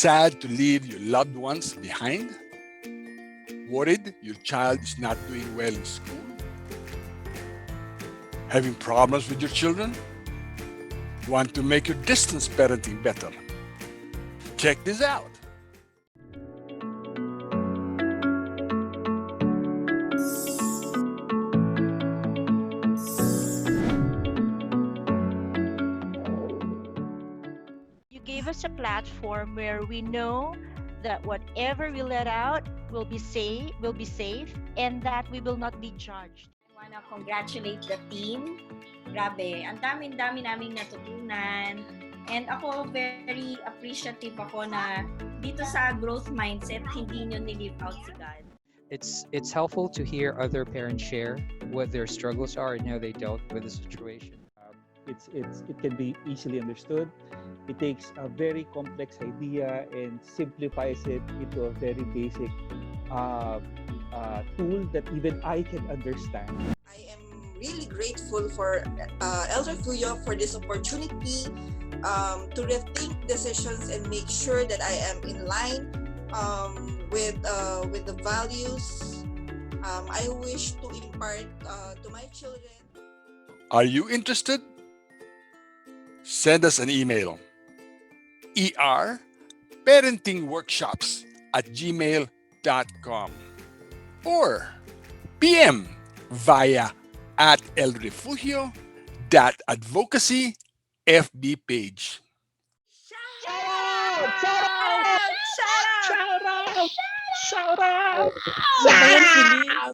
Sad to leave your loved ones behind? Worried your child is not doing well in school? Having problems with your children? Want to make your distance parenting better? Check this out. You gave us a platform where we know that whatever we let out will be safe, and that we will not be judged. I wanna congratulate the team. Grabe, ang dami-dami naming natutunan. And ako, very appreciative ako na dito sa growth mindset, hindi nyo nilive out si God. It's helpful to hear other parents share what their struggles are and how they dealt with the situation. It can be easily understood. It takes a very complex idea and simplifies it into a very basic tool that even I can understand. I am really grateful for El Refugio for this opportunity to rethink decisions and make sure that I am in line with the values I wish to impart to my children. Are you interested? Send us an email. parentingworkshops@gmail.com or PM via @elrefugio.advocacy FB page. Shout out!